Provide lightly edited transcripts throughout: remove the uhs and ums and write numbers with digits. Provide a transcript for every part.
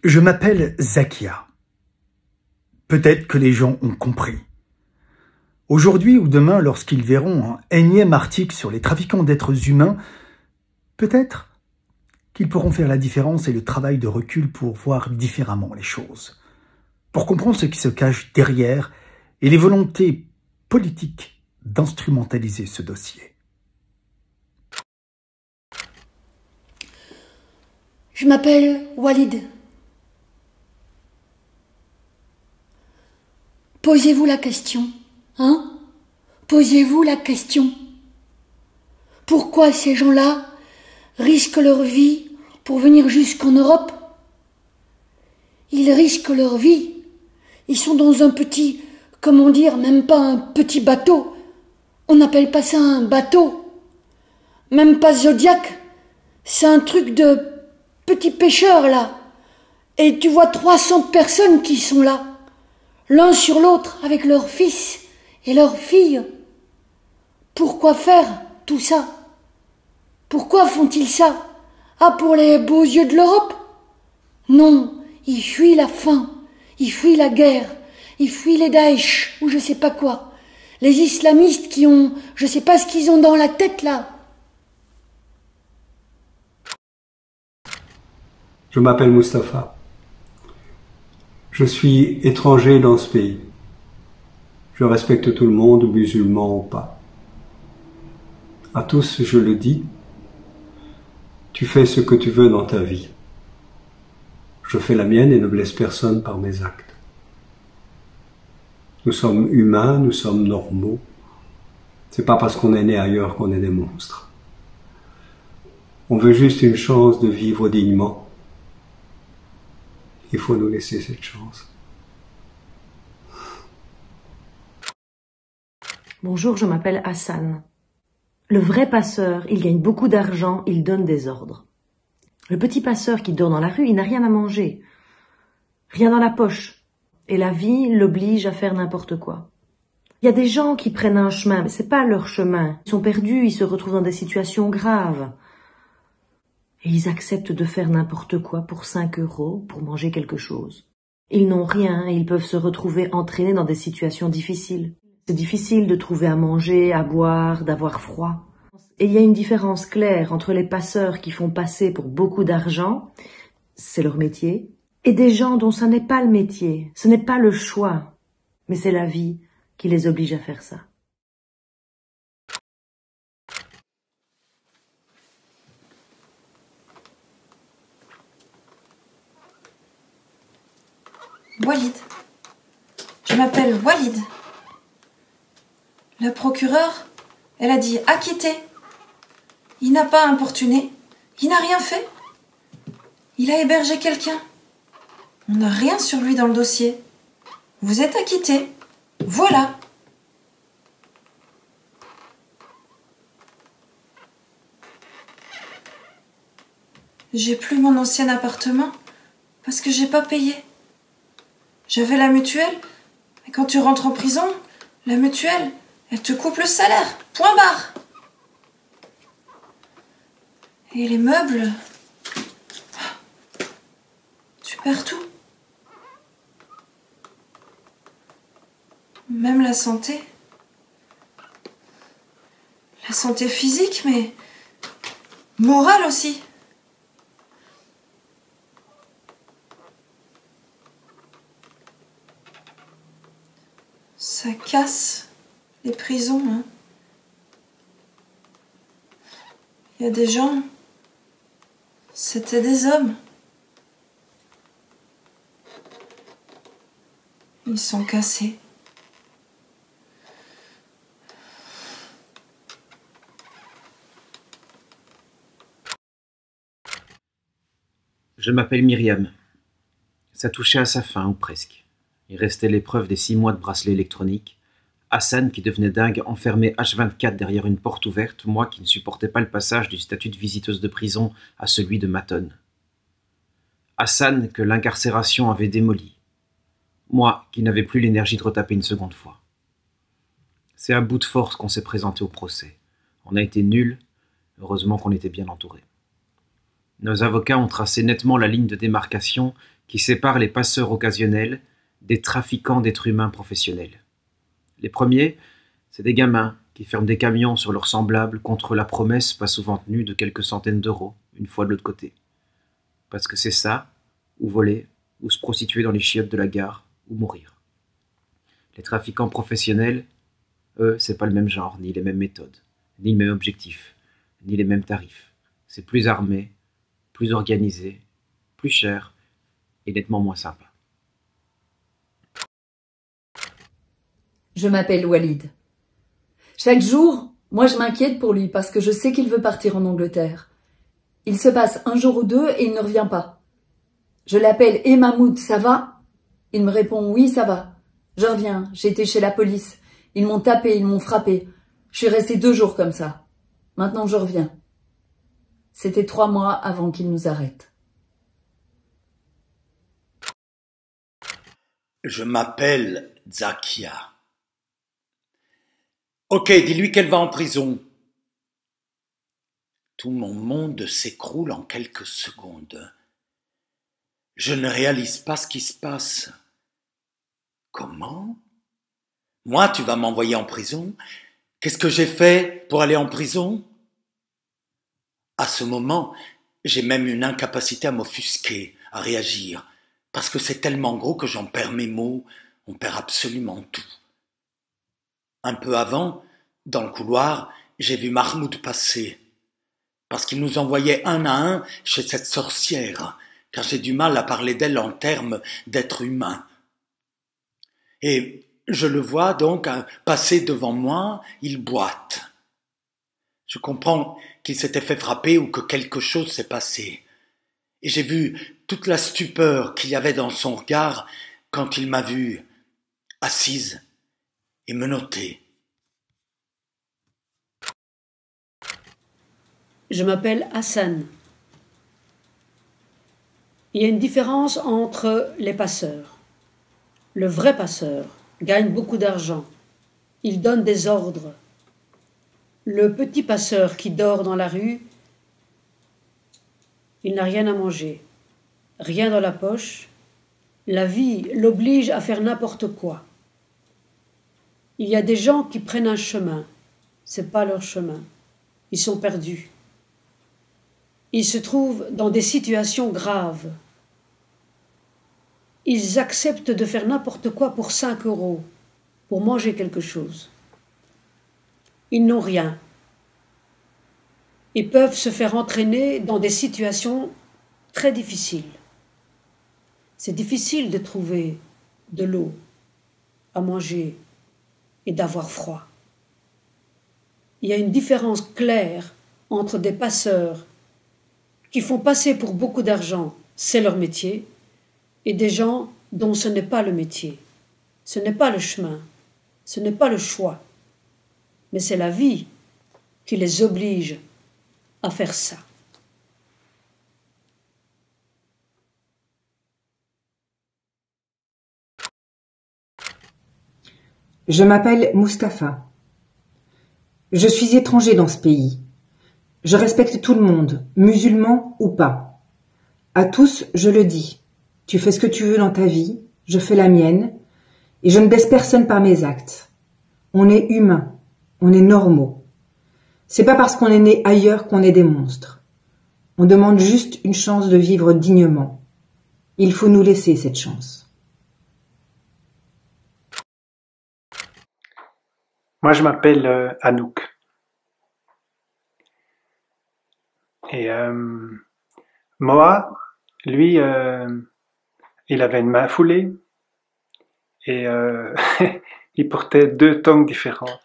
Je m'appelle Zakia. Peut-être que les gens ont compris. Aujourd'hui ou demain, lorsqu'ils verront un énième article sur les trafiquants d'êtres humains, peut-être qu'ils pourront faire la différence et le travail de recul pour voir différemment les choses, pour comprendre ce qui se cache derrière et les volontés politiques d'instrumentaliser ce dossier. Je m'appelle Walid. Posez-vous la question, hein? Posez-vous la question. Pourquoi ces gens-là risquent leur vie pour venir jusqu'en Europe? Ils risquent leur vie. Ils sont dans un petit, comment dire, même pas un petit bateau. On n'appelle pas ça un bateau. Même pas Zodiac. C'est un truc de petits pêcheurs, là. Et tu vois 300 personnes qui sont là, l'un sur l'autre, avec leurs fils et leurs filles. Pourquoi faire tout ça? Pourquoi font-ils ça? Ah, pour les beaux yeux de l'Europe? Non, ils fuient la faim, ils fuient la guerre, ils fuient les Daesh, ou je sais pas quoi. Les islamistes qui ont, je sais pas ce qu'ils ont dans la tête, là. Je m'appelle Mustapha. Je suis étranger dans ce pays. Je respecte tout le monde, musulman ou pas. À tous, je le dis, tu fais ce que tu veux dans ta vie. Je fais la mienne et ne blesse personne par mes actes. Nous sommes humains, nous sommes normaux. C'est pas parce qu'on est né ailleurs qu'on est des monstres. On veut juste une chance de vivre dignement. Il faut nous laisser cette chance. Bonjour, je m'appelle Hassan. Le vrai passeur, il gagne beaucoup d'argent, il donne des ordres. Le petit passeur qui dort dans la rue, il n'a rien à manger, rien dans la poche. Et la vie l'oblige à faire n'importe quoi. Il y a des gens qui prennent un chemin, mais c'est pas leur chemin. Ils sont perdus, ils se retrouvent dans des situations graves. Et ils acceptent de faire n'importe quoi pour 5 € pour manger quelque chose. Ils n'ont rien et ils peuvent se retrouver entraînés dans des situations difficiles. C'est difficile de trouver à manger, à boire, d'avoir froid. Et il y a une différence claire entre les passeurs qui font passer pour beaucoup d'argent, c'est leur métier, et des gens dont ce n'est pas le métier, ce n'est pas le choix, mais c'est la vie qui les oblige à faire ça. Walid. Je m'appelle Walid. Le procureur, elle a dit acquitté. Il n'a pas importuné. Il n'a rien fait. Il a hébergé quelqu'un. On n'a rien sur lui dans le dossier. Vous êtes acquitté. Voilà. J'ai plus mon ancien appartement parce que j'ai pas payé. J'avais la mutuelle, et quand tu rentres en prison, la mutuelle, elle te coupe le salaire, point barre. Et les meubles, tu perds tout. Même la santé. La santé physique, mais morale aussi. Ça casse les prisons, hein. Il y a des gens, c'était des hommes. Ils sont cassés. Je m'appelle Myriam. Ça touchait à sa fin, ou presque. Il restait l'épreuve des 6 mois de bracelet électronique. Hassan qui devenait dingue, enfermé H24 derrière une porte ouverte, moi qui ne supportais pas le passage du statut de visiteuse de prison à celui de matonne. Hassan que l'incarcération avait démoli. Moi qui n'avais plus l'énergie de retaper une seconde fois. C'est à bout de force qu'on s'est présenté au procès. On a été nuls, heureusement qu'on était bien entourés. Nos avocats ont tracé nettement la ligne de démarcation qui sépare les passeurs occasionnels des trafiquants d'êtres humains professionnels. Les premiers, c'est des gamins qui ferment des camions sur leurs semblables contre la promesse pas souvent tenue de quelques centaines d'euros, une fois de l'autre côté. Parce que c'est ça, ou voler, ou se prostituer dans les chiottes de la gare, ou mourir. Les trafiquants professionnels, eux, c'est pas le même genre, ni les mêmes méthodes, ni le même objectif, ni les mêmes tarifs. C'est plus armé, plus organisé, plus cher, et nettement moins sympa. Je m'appelle Walid. Chaque jour, moi je m'inquiète pour lui parce que je sais qu'il veut partir en Angleterre. Il se passe un jour ou deux et il ne revient pas. Je l'appelle « Eh Mahmoud, ça va ?» Il me répond « Oui, ça va. Je reviens, j'ai été chez la police. Ils m'ont tapé, ils m'ont frappé. Je suis restée 2 jours comme ça. Maintenant je reviens. » C'était 3 mois avant qu'il nous arrête. Je m'appelle Zakia. Ok, dis-lui qu'elle va en prison. Tout mon monde s'écroule en quelques secondes. Je ne réalise pas ce qui se passe. Comment? Moi, tu vas m'envoyer en prison? Qu'est-ce que j'ai fait pour aller en prison? À ce moment, j'ai même une incapacité à m'offusquer, à réagir, parce que c'est tellement gros que j'en perds mes mots, on perd absolument tout. Un peu avant, dans le couloir, j'ai vu Mahmoud passer, parce qu'il nous envoyait un à un chez cette sorcière, car j'ai du mal à parler d'elle en termes d'être humain. Et je le vois donc passer devant moi, il boite. Je comprends qu'il s'était fait frapper ou que quelque chose s'est passé. Et j'ai vu toute la stupeur qu'il y avait dans son regard quand il m'a vue assise et menottée. Je m'appelle Hassan. Il y a une différence entre les passeurs. Le vrai passeur gagne beaucoup d'argent. Il donne des ordres. Le petit passeur qui dort dans la rue, il n'a rien à manger, rien dans la poche. La vie l'oblige à faire n'importe quoi. Il y a des gens qui prennent un chemin. C'est pas leur chemin. Ils sont perdus. Ils se trouvent dans des situations graves. Ils acceptent de faire n'importe quoi pour 5 €, pour manger quelque chose. Ils n'ont rien. Ils peuvent se faire entraîner dans des situations très difficiles. C'est difficile de trouver de l'eau, à manger et d'avoir froid. Il y a une différence claire entre des passeurs qui font passer pour beaucoup d'argent, c'est leur métier, et des gens dont ce n'est pas le métier, ce n'est pas le chemin, ce n'est pas le choix, mais c'est la vie qui les oblige à faire ça. Je m'appelle Mustapha. Je suis étranger dans ce pays. Je respecte tout le monde, musulman ou pas. À tous, je le dis. Tu fais ce que tu veux dans ta vie, je fais la mienne, et je ne baisse personne par mes actes. On est humains, on est normaux. C'est pas parce qu'on est né ailleurs qu'on est des monstres. On demande juste une chance de vivre dignement. Il faut nous laisser cette chance. Moi, je m'appelle Anouk. Et Moa, lui, il avait une main foulée et il portait 2 tongs différentes.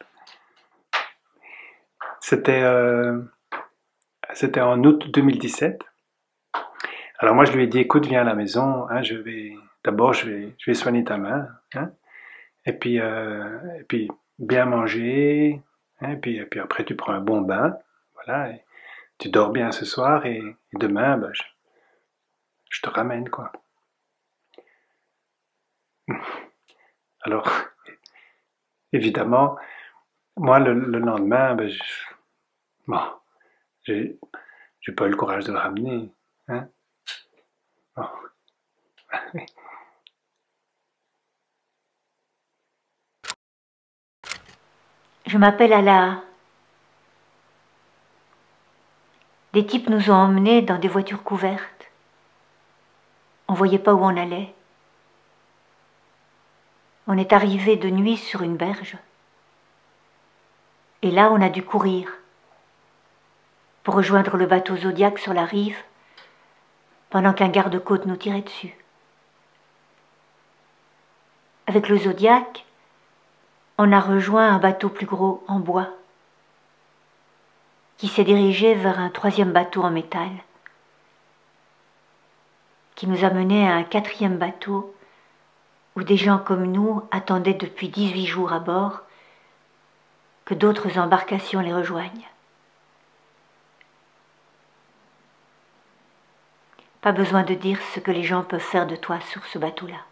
C'était en août 2017. Alors moi, je lui ai dit, écoute, viens à la maison, hein, je vais soigner ta main, hein, et puis bien manger, hein, et puis après tu prends un bon bain, voilà, et tu dors bien ce soir et demain, ben, je te ramène, quoi. Alors, évidemment, moi, le lendemain, ben, j'ai pas eu le courage de le ramener, hein. Bon. Je m'appelle Ala. Des types nous ont emmenés dans des voitures couvertes. On ne voyait pas où on allait. On est arrivé de nuit sur une berge. Et là, on a dû courir pour rejoindre le bateau Zodiac sur la rive pendant qu'un garde-côte nous tirait dessus. Avec le Zodiac, on a rejoint un bateau plus gros en bois qui s'est dirigé vers un troisième bateau en métal qui nous a menés à un quatrième bateau où des gens comme nous attendaient depuis 18 jours à bord que d'autres embarcations les rejoignent. Pas besoin de dire ce que les gens peuvent faire de toi sur ce bateau-là.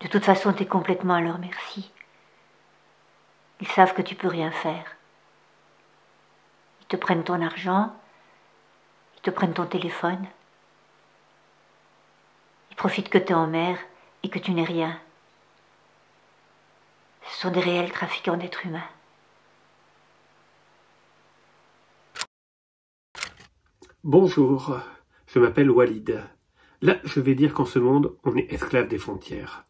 De toute façon, t'es complètement à leur merci. Ils savent que tu peux rien faire. Ils te prennent ton argent, ils te prennent ton téléphone. Ils profitent que t'es en mer et que tu n'es rien. Ce sont des réels trafiquants d'êtres humains. Bonjour, je m'appelle Walid. Là, je vais dire qu'en ce monde, on est esclave des frontières.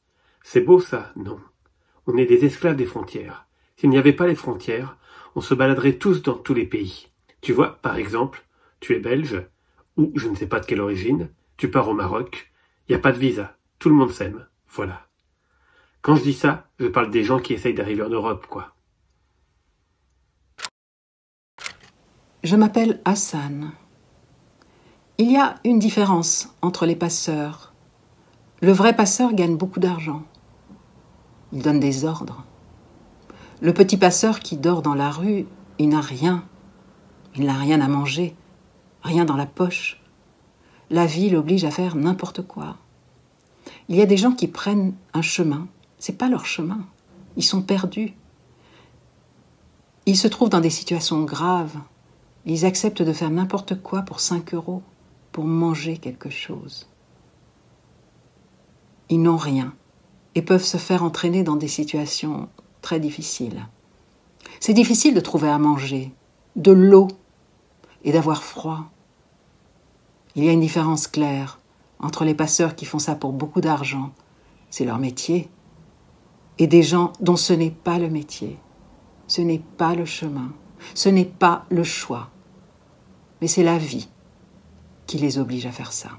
C'est beau ça? Non. On est des esclaves des frontières. S'il n'y avait pas les frontières, on se baladerait tous dans tous les pays. Tu vois, par exemple, tu es belge, ou je ne sais pas de quelle origine, tu pars au Maroc, il n'y a pas de visa, tout le monde s'aime, voilà. Quand je dis ça, je parle des gens qui essayent d'arriver en Europe, quoi. Je m'appelle Hassan. Il y a une différence entre les passeurs. Le vrai passeur gagne beaucoup d'argent. Il donne des ordres. Le petit passeur qui dort dans la rue, il n'a rien. Il n'a rien à manger, rien dans la poche. La vie l'oblige à faire n'importe quoi. Il y a des gens qui prennent un chemin. C'est pas leur chemin. Ils sont perdus. Ils se trouvent dans des situations graves. Ils acceptent de faire n'importe quoi pour 5 €, pour manger quelque chose. Ils n'ont rien et peuvent se faire entraîner dans des situations très difficiles. C'est difficile de trouver à manger, de l'eau et d'avoir froid. Il y a une différence claire entre les passeurs qui font ça pour beaucoup d'argent, c'est leur métier, et des gens dont ce n'est pas le métier, ce n'est pas le chemin, ce n'est pas le choix, mais c'est la vie qui les oblige à faire ça.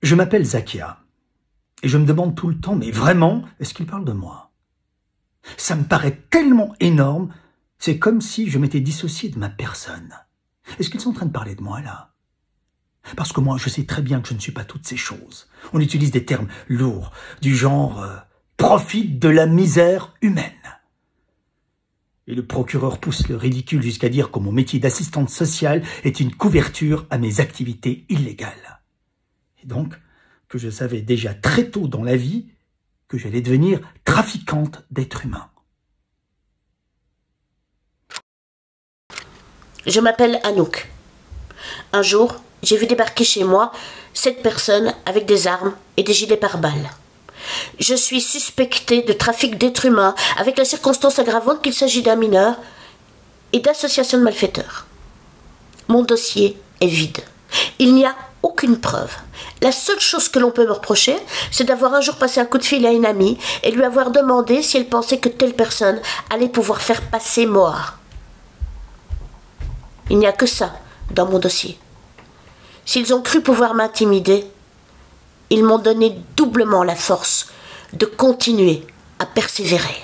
Je m'appelle Zakia, et je me demande tout le temps, mais vraiment, est-ce qu'il parle de moi? Ça me paraît tellement énorme, c'est comme si je m'étais dissocié de ma personne. Est-ce qu'ils sont en train de parler de moi, là? Parce que moi, je sais très bien que je ne suis pas toutes ces choses. On utilise des termes lourds, du genre « profite de la misère humaine ». Et le procureur pousse le ridicule jusqu'à dire que mon métier d'assistante sociale est une couverture à mes activités illégales. Et donc, que je savais déjà très tôt dans la vie que j'allais devenir trafiquante d'êtres humains. Je m'appelle Anouk. Un jour, j'ai vu débarquer chez moi 7 personnes avec des armes et des gilets pare-balles. Je suis suspectée de trafic d'êtres humains avec la circonstance aggravante qu'il s'agit d'un mineur et d'association de malfaiteurs. Mon dossier est vide. Il n'y a aucune preuve. La seule chose que l'on peut me reprocher, c'est d'avoir un jour passé un coup de fil à une amie et lui avoir demandé si elle pensait que telle personne allait pouvoir faire passer Moar. Il n'y a que ça dans mon dossier. S'ils ont cru pouvoir m'intimider, ils m'ont donné doublement la force de continuer à persévérer.